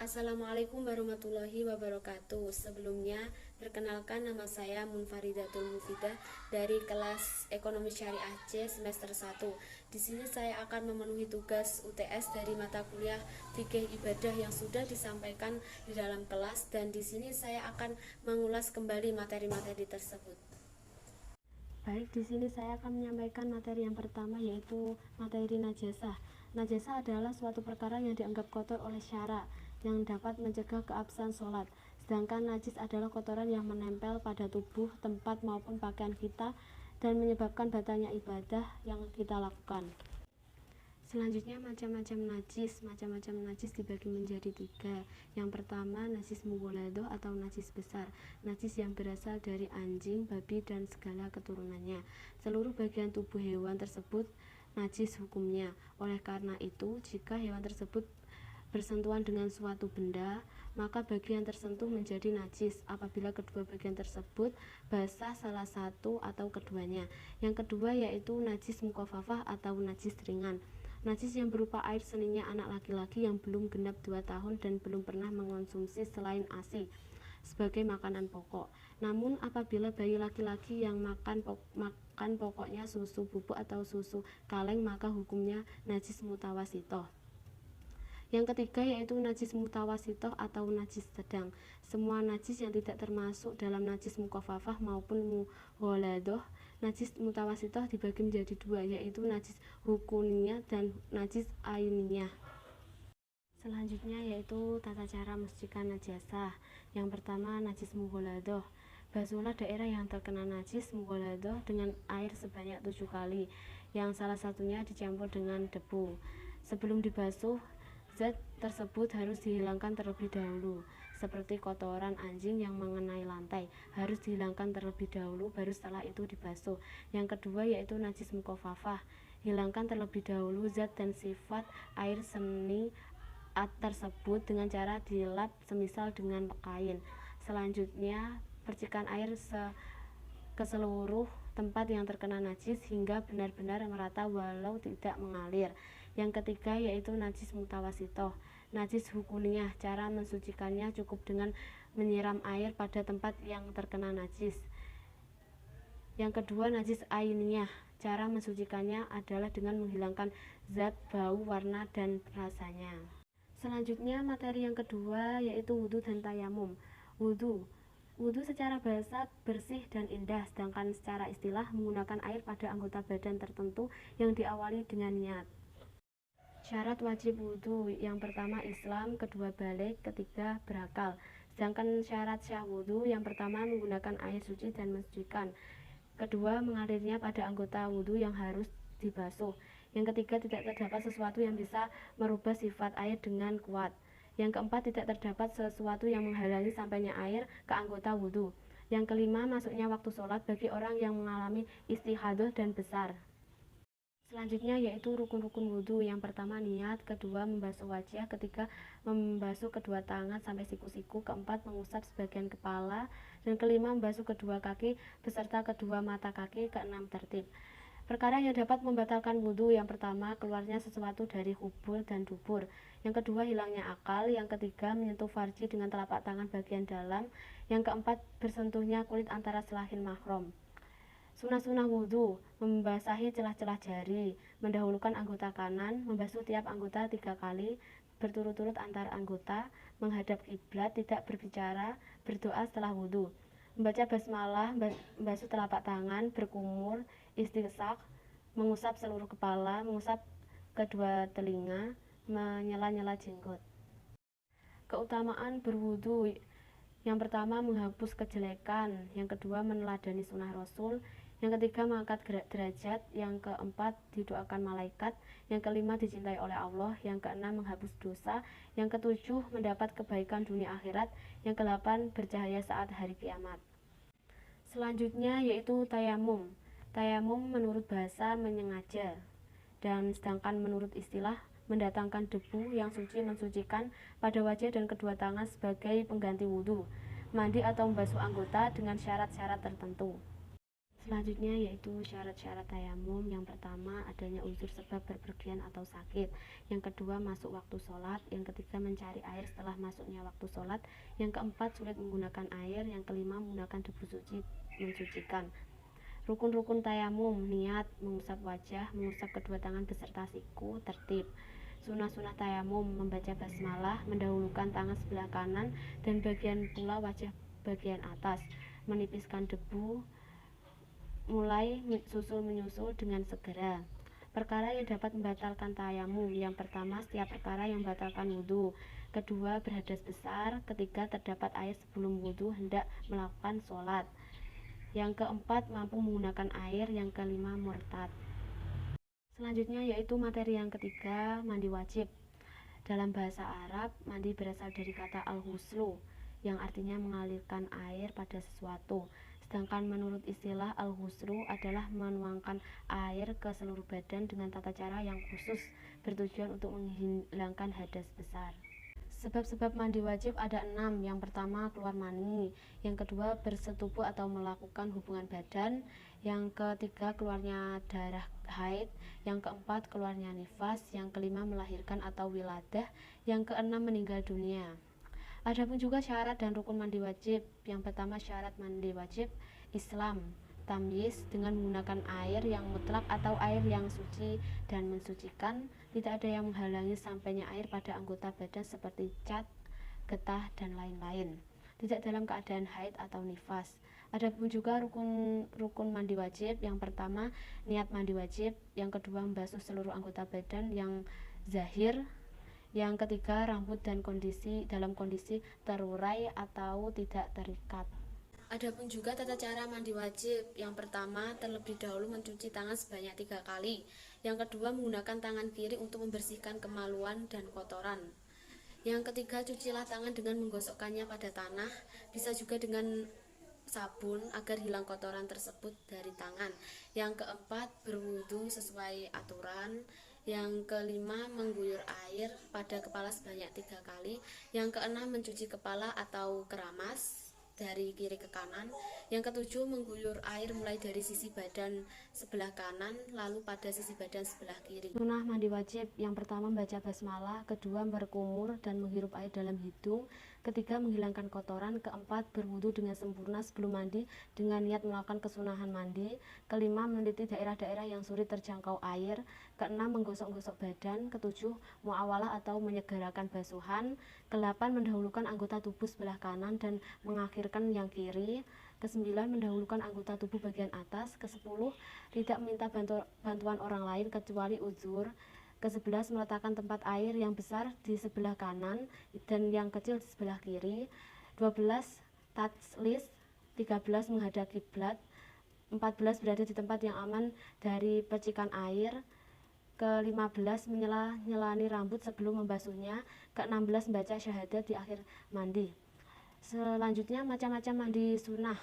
Assalamualaikum warahmatullahi wabarakatuh. Sebelumnya, perkenalkan nama saya Munfaridatul Mufidah dari kelas Ekonomi Syariah C semester 1. Di sini saya akan memenuhi tugas UTS dari mata kuliah Fikih Ibadah yang sudah disampaikan di dalam kelas, dan di sini saya akan mengulas kembali materi-materi tersebut. Baik, di sini saya akan menyampaikan materi yang pertama, yaitu materi najasah. Najasah adalah suatu perkara yang dianggap kotor oleh syara yang dapat mencegah keabsahan sholat. Sedangkan najis adalah kotoran yang menempel pada tubuh, tempat maupun pakaian kita dan menyebabkan batalnya ibadah yang kita lakukan. Selanjutnya, macam-macam najis dibagi menjadi 3. Yang pertama, najis mughaladah atau najis besar, najis yang berasal dari anjing, babi, dan segala keturunannya. Seluruh bagian tubuh hewan tersebut najis hukumnya. Oleh karena itu, jika hewan tersebut bersentuhan dengan suatu benda, maka bagian tersentuh menjadi najis apabila kedua bagian tersebut basah salah satu atau keduanya. Yang kedua yaitu najis mukhafafah atau najis ringan, najis yang berupa air seninya anak laki-laki yang belum genap 2 tahun dan belum pernah mengonsumsi selain ASI sebagai makanan pokok. Namun apabila bayi laki-laki yang makan pokoknya susu bubuk atau susu kaleng, maka hukumnya najis mutawasitoh. Yang ketiga yaitu najis mutawasitoh atau najis sedang. Semua najis yang tidak termasuk dalam najis mukhafafah maupun mughaladah. Najis mutawasitoh dibagi menjadi 2, yaitu najis hukuniyah dan najis ainiyah. Selanjutnya yaitu tata cara mensucikan najasah. Yang pertama, najis mughaladah. Basuhlah daerah yang terkena najis mughaladah dengan air sebanyak 7 kali, yang salah satunya dicampur dengan debu. Sebelum dibasuh, zat tersebut harus dihilangkan terlebih dahulu, seperti kotoran anjing yang mengenai lantai harus dihilangkan terlebih dahulu, baru setelah itu dibasuh. Yang kedua yaitu najis mukhafafah. Hilangkan terlebih dahulu zat dan sifat air seni tersebut dengan cara dilap semisal dengan kain. Selanjutnya, percikan air ke seluruh tempat yang terkena najis hingga benar-benar merata walau tidak mengalir. Yang ketiga yaitu najis mutawasitoh, najis hukuniyah. Cara mensucikannya cukup dengan menyiram air pada tempat yang terkena najis. Yang kedua najis ainiyah. Cara mensucikannya adalah dengan menghilangkan zat, bau, warna, dan rasanya. Selanjutnya materi yang kedua yaitu wudhu dan tayamum. Wudhu secara bahasa bersih dan indah, sedangkan secara istilah menggunakan air pada anggota badan tertentu yang diawali dengan niat. Syarat wajib wudhu: yang pertama Islam, kedua balik, ketiga berakal. Sedangkan syarat syah wudhu: yang pertama menggunakan air suci dan mensucikan, kedua mengalirnya pada anggota wudhu yang harus dibasuh, yang ketiga tidak terdapat sesuatu yang bisa merubah sifat air dengan kuat, yang keempat tidak terdapat sesuatu yang menghalangi sampainya air ke anggota wudhu, yang kelima masuknya waktu sholat bagi orang yang mengalami istihadah dan besar. Selanjutnya yaitu rukun-rukun wudhu. Yang pertama niat, kedua membasuh wajah, ketiga membasuh kedua tangan sampai siku-siku, keempat mengusap sebagian kepala, dan kelima membasuh kedua kaki beserta kedua mata kaki, keenam tertib. Perkara yang dapat membatalkan wudhu: yang pertama keluarnya sesuatu dari hubul dan dubur, yang kedua hilangnya akal, yang ketiga menyentuh farji dengan telapak tangan bagian dalam, yang keempat bersentuhnya kulit antara selahin mahram. Sunah-sunah wudhu: membasahi celah-celah jari, mendahulukan anggota kanan, membasuh tiap anggota 3 kali berturut-turut antar anggota, menghadap kiblat, tidak berbicara, berdoa setelah wudhu, membaca basmalah, membasuh telapak tangan, berkumur, istinsak, mengusap seluruh kepala, mengusap kedua telinga, menyela-nyela jenggot. Keutamaan berwudhu: yang pertama menghapus kejelekan, yang kedua meneladani sunnah Rasul, yang ketiga mengangkat derajat, yang keempat didoakan malaikat, yang kelima dicintai oleh Allah, yang keenam menghapus dosa, yang ketujuh mendapat kebaikan dunia akhirat, yang kedelapan bercahaya saat hari kiamat. Selanjutnya yaitu tayamum. Tayamum menurut bahasa menyengaja, dan sedangkan menurut istilah mendatangkan debu yang suci mensucikan pada wajah dan kedua tangan sebagai pengganti wudhu, mandi atau membasuh anggota dengan syarat-syarat tertentu. Selanjutnya yaitu syarat-syarat tayamum. Yang pertama adanya uzur sebab berpergian atau sakit. Yang kedua masuk waktu sholat. Yang ketiga mencari air setelah masuknya waktu sholat. Yang keempat sulit menggunakan air. Yang kelima menggunakan debu suci mensucikan. Rukun-rukun tayamum: niat, mengusap wajah, mengusap kedua tangan beserta siku, tertib. Sunah-sunah tayamum: membaca basmalah, mendahulukan tangan sebelah kanan dan bagian pula wajah bagian atas, menipiskan debu, mulai susul menyusul dengan segera. Perkara yang dapat membatalkan tayamum: yang pertama setiap perkara yang membatalkan wudhu, kedua berhadas besar, ketiga terdapat air sebelum wudhu hendak melakukan sholat, yang keempat mampu menggunakan air, yang kelima murtad. Selanjutnya yaitu materi yang ketiga, mandi wajib. Dalam bahasa Arab, mandi berasal dari kata al-ghuslu yang artinya mengalirkan air pada sesuatu. Sedangkan menurut istilah al-ghuslu adalah menuangkan air ke seluruh badan dengan tata cara yang khusus bertujuan untuk menghilangkan hadas besar. Sebab-sebab mandi wajib ada 6. Yang pertama keluar mani, yang kedua bersetubuh atau melakukan hubungan badan, yang ketiga keluarnya darah haid, yang keempat keluarnya nifas, yang kelima melahirkan atau wiladah, yang keenam meninggal dunia. Adapun juga syarat dan rukun mandi wajib. Yang pertama syarat mandi wajib Islam, tamyiz dengan menggunakan air yang mutlak atau air yang suci dan mensucikan. Tidak ada yang menghalangi sampainya air pada anggota badan seperti cat, getah, dan lain-lain. Tidak dalam keadaan haid atau nifas. Adapun juga rukun mandi wajib. Yang pertama niat mandi wajib, yang kedua membasuh seluruh anggota badan yang zahir, yang ketiga rambut dan dalam kondisi terurai atau tidak terikat. Adapun juga tata cara mandi wajib. Yang pertama terlebih dahulu mencuci tangan sebanyak 3 kali. Yang kedua menggunakan tangan kiri untuk membersihkan kemaluan dan kotoran. Yang ketiga cucilah tangan dengan menggosokkannya pada tanah, bisa juga dengan sabun agar hilang kotoran tersebut dari tangan. Yang keempat berwudu sesuai aturan. Yang kelima mengguyur air pada kepala sebanyak 3 kali. Yang keenam mencuci kepala atau keramas dari kiri ke kanan. Yang ketujuh mengguyur air mulai dari sisi badan sebelah kanan lalu pada sisi badan sebelah kiri. Sunah mandi wajib. Yang pertama membaca basmalah, kedua berkumur dan menghirup air dalam hidung, ketiga menghilangkan kotoran, keempat berwudu dengan sempurna sebelum mandi dengan niat melakukan kesunahan mandi, kelima meneliti daerah-daerah yang sulit terjangkau air, keenam menggosok-gosok badan, ketujuh muawalah atau menyegerakan basuhan, kedelapan mendahulukan anggota tubuh sebelah kanan dan mengakhirkan yang kiri, ke-9 mendahulukan anggota tubuh bagian atas, ke-10 tidak meminta bantuan orang lain kecuali uzur, ke-11 meletakkan tempat air yang besar di sebelah kanan dan yang kecil di sebelah kiri, 12 tatslis, 13 menghadap kiblat, 14 berada di tempat yang aman dari percikan air, ke-15 nyelani rambut sebelum membasuhnya, ke-16 membaca syahadat di akhir mandi. Selanjutnya macam-macam mandi sunnah.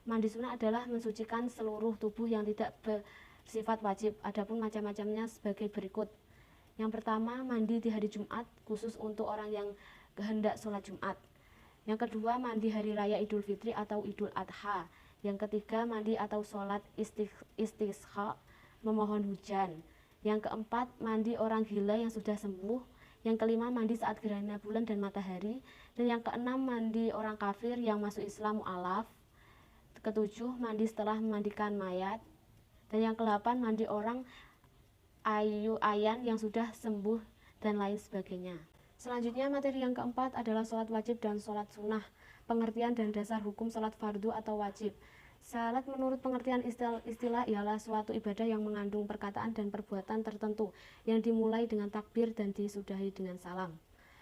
Mandi sunnah adalah mensucikan seluruh tubuh yang tidak bersifat wajib. Adapun macam-macamnya sebagai berikut. Yang pertama mandi di hari Jumat khusus untuk orang yang hendak sholat Jumat. Yang kedua mandi hari raya Idul Fitri atau Idul Adha. Yang ketiga mandi atau sholat istisqa memohon hujan. Yang keempat mandi orang gila yang sudah sembuh. Yang kelima mandi saat gerhana bulan dan matahari. Dan yang keenam mandi orang kafir yang masuk Islam mu'alaf. Ketujuh mandi setelah memandikan mayat. Dan yang ke-8 mandi orang ayan yang sudah sembuh dan lain sebagainya. Selanjutnya materi yang keempat adalah sholat wajib dan sholat sunnah. Pengertian dan dasar hukum sholat fardu atau wajib. Salat menurut pengertian istilah ialah suatu ibadah yang mengandung perkataan dan perbuatan tertentu yang dimulai dengan takbir dan disudahi dengan salam.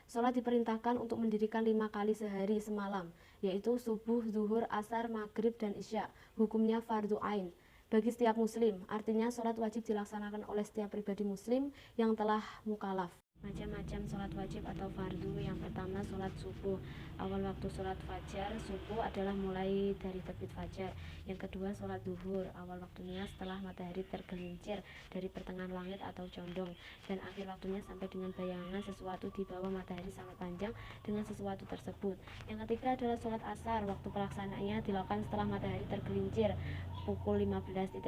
Sholat diperintahkan untuk mendirikan 5 kali sehari semalam, yaitu subuh, zuhur, asar, maghrib, dan isya. Hukumnya fardu ain bagi setiap muslim, artinya sholat wajib dilaksanakan oleh setiap pribadi muslim yang telah mukalaf. Macam-macam sholat wajib atau fardu. Yang pertama, sholat subuh. Awal waktu sholat fajar subuh adalah mulai dari terbit fajar. Yang kedua, sholat duhur. Awal waktunya setelah matahari tergelincir dari pertengahan langit atau condong, dan akhir waktunya sampai dengan bayangan sesuatu di bawah matahari sangat panjang dengan sesuatu tersebut. Yang ketiga adalah sholat asar. Waktu pelaksanaannya dilakukan setelah matahari tergelincir pukul 15.15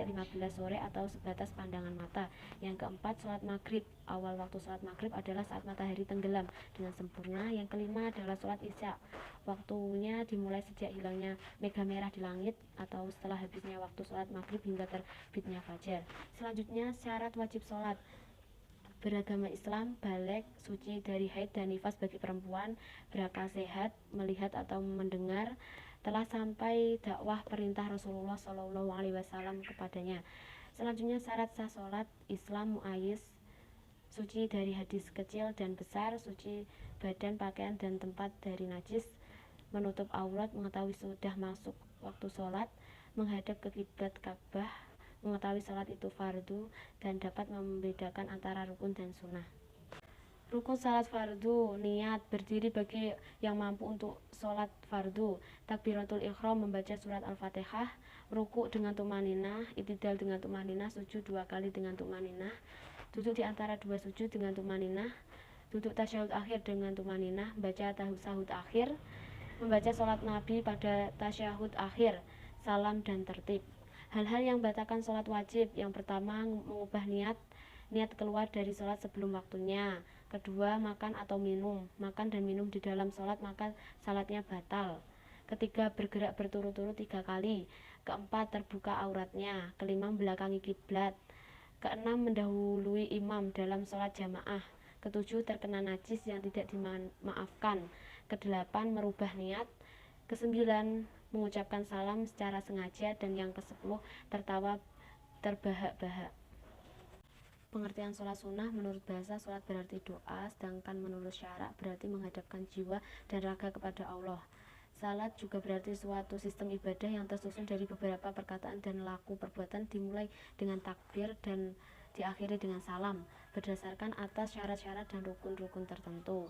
sore atau sebatas pandangan mata. Yang keempat, sholat maghrib. Awal waktu sholat maghrib adalah saat matahari tenggelam dengan sempurna. Yang kelima adalah sholat isya. Waktunya dimulai sejak hilangnya mega merah di langit atau setelah habisnya waktu sholat maghrib hingga terbitnya fajar. Selanjutnya, syarat wajib sholat. Beragama Islam, baligh, suci dari haid dan nifas bagi perempuan, berakal sehat, melihat atau mendengar, telah sampai dakwah perintah Rasulullah Shallallahu Alaihi Wasallam kepadanya. Selanjutnya, syarat sah sholat. Islam muayyiz, suci dari hadis kecil dan besar, suci badan, pakaian, dan tempat dari najis, menutup aurat, mengetahui sudah masuk waktu sholat, menghadap ke kiblat Ka'bah, mengetahui sholat itu fardu, dan dapat membedakan antara rukun dan sunnah. Rukun salat fardu, niat berdiri bagi yang mampu untuk sholat fardu, takbiratul ikhram, membaca surat al-fatihah, ruku dengan tumaninah, itidal dengan tumaninah, sujud 2 kali dengan tumaninah, duduk di antara 2 sujud dengan tumaninah, duduk tasyahud akhir dengan tumaninah, baca sahud akhir, membaca sholat nabi pada tasyahud akhir, salam dan tertib. Hal-hal yang batalkan sholat wajib. Yang pertama, mengubah niat keluar dari sholat sebelum waktunya. Kedua, makan atau minum. Makan dan minum di dalam sholat maka salatnya batal. Ketiga, bergerak berturut-turut 3 kali. Keempat, terbuka auratnya. Kelima, membelakangi kiblat. Keenam, mendahului imam dalam sholat jamaah. Ketujuh, terkena najis yang tidak dimaafkan. Kedelapan, merubah niat. Kesembilan, mengucapkan salam secara sengaja. Dan yang ke-10, tertawa terbahak-bahak. Pengertian sholat sunnah. Menurut bahasa, sholat berarti doa, sedangkan menurut syarak berarti menghadapkan jiwa dan raga kepada Allah. Salat juga berarti suatu sistem ibadah yang tersusun dari beberapa perkataan dan laku perbuatan, dimulai dengan takbir dan diakhiri dengan salam, berdasarkan atas syarat-syarat dan rukun-rukun tertentu.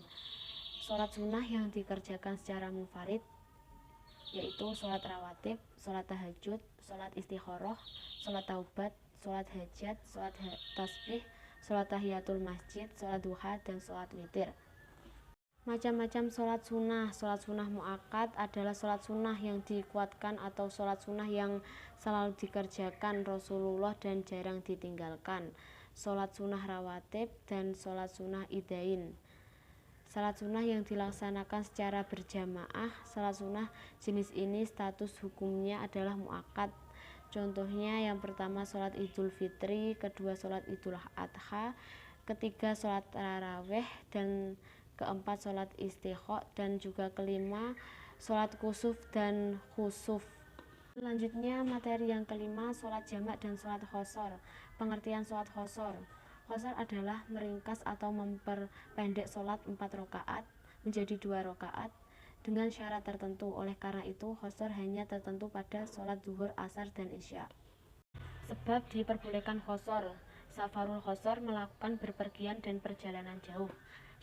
Sholat sunnah yang dikerjakan secara munfarid yaitu sholat rawatib, sholat tahajud, sholat istikharah, sholat taubat, sholat hajat, sholat tasbih, sholat tahiyatul masjid, sholat duha, dan sholat witir. Macam-macam sholat sunnah. Sholat sunnah mu'akkad adalah sholat sunnah yang dikuatkan atau sholat sunnah yang selalu dikerjakan Rasulullah dan jarang ditinggalkan. Sholat sunnah rawatib dan sholat sunnah idain. Salat sunnah yang dilaksanakan secara berjamaah. Salat sunnah jenis ini status hukumnya adalah mu'akkad. Contohnya, yang pertama sholat idul fitri, kedua sholat idul adha, ketiga sholat taraweh, dan keempat sholat istisqa, dan juga kelima sholat kusuf dan khusuf. Selanjutnya, materi yang kelima, sholat jamak dan sholat qashar. Pengertian sholat qashar. Qashar adalah meringkas atau memperpendek sholat 4 rakaat menjadi 2 rakaat dengan syarat tertentu. Oleh karena itu, qashar hanya tertentu pada sholat zuhur, asar, dan isya. Sebab diperbolehkan qashar. Safarul qashar, melakukan berpergian dan perjalanan jauh.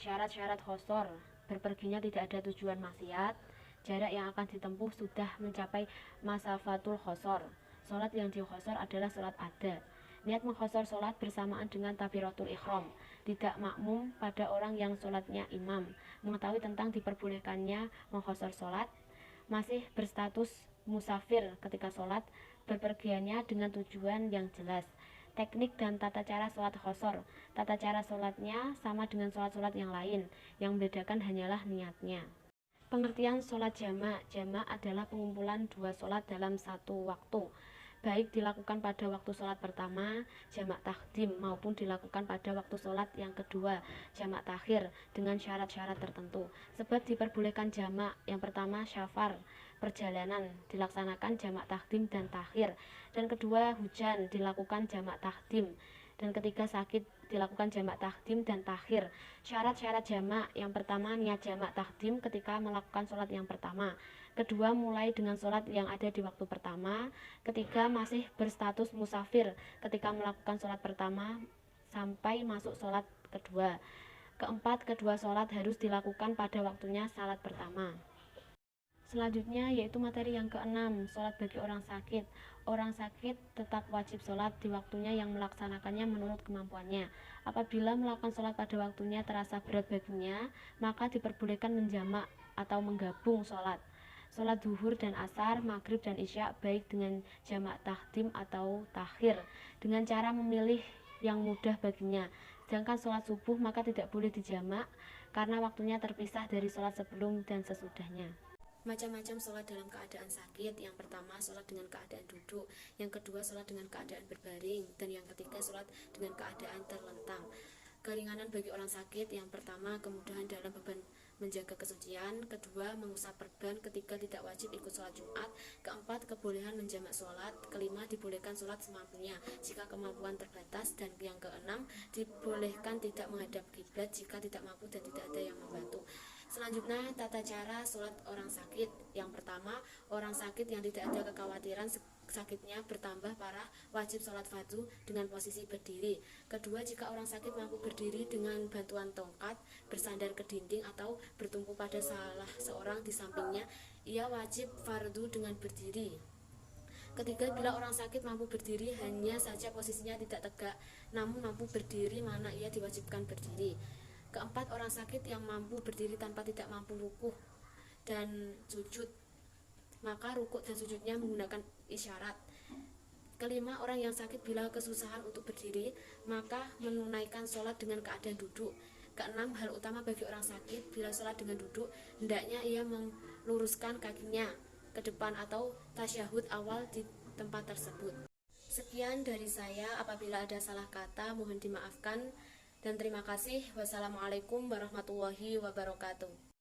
Syarat-syarat qashar: berperginya tidak ada tujuan maksiat, jarak yang akan ditempuh sudah mencapai masafatul qashar. Sholat yang diqashar adalah sholat ada. Niat mengqashar sholat bersamaan dengan takbiratul ikhram. Tidak makmum pada orang yang sholatnya imam. Mengetahui tentang diperbolehkannya mengqashar sholat. Masih berstatus musafir ketika sholat. Berpergiannya dengan tujuan yang jelas. Teknik dan tata cara sholat qashar. Tata cara sholatnya sama dengan sholat-sholat yang lain. Yang membedakan hanyalah niatnya. Pengertian sholat jamak. Jamak adalah pengumpulan 2 sholat dalam satu waktu, baik dilakukan pada waktu sholat pertama, jamak takdim, maupun dilakukan pada waktu sholat yang kedua, jamak takhir, dengan syarat-syarat tertentu. Sebab diperbolehkan jamak. Yang pertama, syafar, perjalanan, dilaksanakan jamak takdim dan takhir. Dan kedua, hujan, dilakukan jamak takdim. Dan ketiga, sakit, dilakukan jamak takdim dan takhir. Syarat-syarat jamak. Yang pertama, niat jamak takdim ketika melakukan sholat yang pertama. Kedua, mulai dengan sholat yang ada di waktu pertama. Ketiga, masih berstatus musafir ketika melakukan sholat pertama sampai masuk sholat kedua. Keempat, kedua sholat harus dilakukan pada waktunya salat pertama. Selanjutnya yaitu materi yang keenam, sholat bagi orang sakit. Orang sakit tetap wajib sholat di waktunya yang melaksanakannya menurut kemampuannya. Apabila melakukan sholat pada waktunya terasa berat baginya, maka diperbolehkan menjamak atau menggabung sholat. Sholat duhur dan asar, maghrib dan isya baik dengan jamak tahdim atau takhir dengan cara memilih yang mudah baginya. Sedangkan sholat subuh maka tidak boleh dijamak karena waktunya terpisah dari sholat sebelum dan sesudahnya. Macam-macam sholat dalam keadaan sakit. Yang pertama, sholat dengan keadaan duduk. Yang kedua, sholat dengan keadaan berbaring. Dan yang ketiga, sholat dengan keadaan terlentang. Keringanan bagi orang sakit. Yang pertama, kemudahan dalam beban menjaga kesucian. Kedua, mengusap perban. Ketiga, tidak wajib ikut sholat Jumat. Keempat, kebolehan menjamak sholat. Kelima, dibolehkan sholat semampunya jika kemampuan terbatas. Dan yang keenam, dibolehkan tidak menghadap kiblat jika tidak mampu dan tidak ada yang membantu. Selanjutnya, tata cara sholat orang sakit. Yang pertama, orang sakit yang tidak ada kekhawatiran sakitnya bertambah parah wajib sholat fardu dengan posisi berdiri. Kedua, jika orang sakit mampu berdiri dengan bantuan tongkat, bersandar ke dinding atau bertumpu pada salah seorang di sampingnya, ia wajib fardu dengan berdiri. Ketiga, bila orang sakit mampu berdiri hanya saja posisinya tidak tegak namun mampu berdiri, mana ia diwajibkan berdiri. Keempat, orang sakit yang mampu berdiri tanpa tidak mampu rukuk dan sujud, maka rukuk dan sujudnya menggunakan isyarat. Kelima, orang yang sakit bila kesusahan untuk berdiri, maka menunaikan sholat dengan keadaan duduk. Keenam, hal utama bagi orang sakit bila sholat dengan duduk, hendaknya ia meluruskan kakinya ke depan atau tasyahud awal di tempat tersebut. Sekian dari saya, apabila ada salah kata mohon dimaafkan dan terima kasih. Wassalamualaikum warahmatullahi wabarakatuh.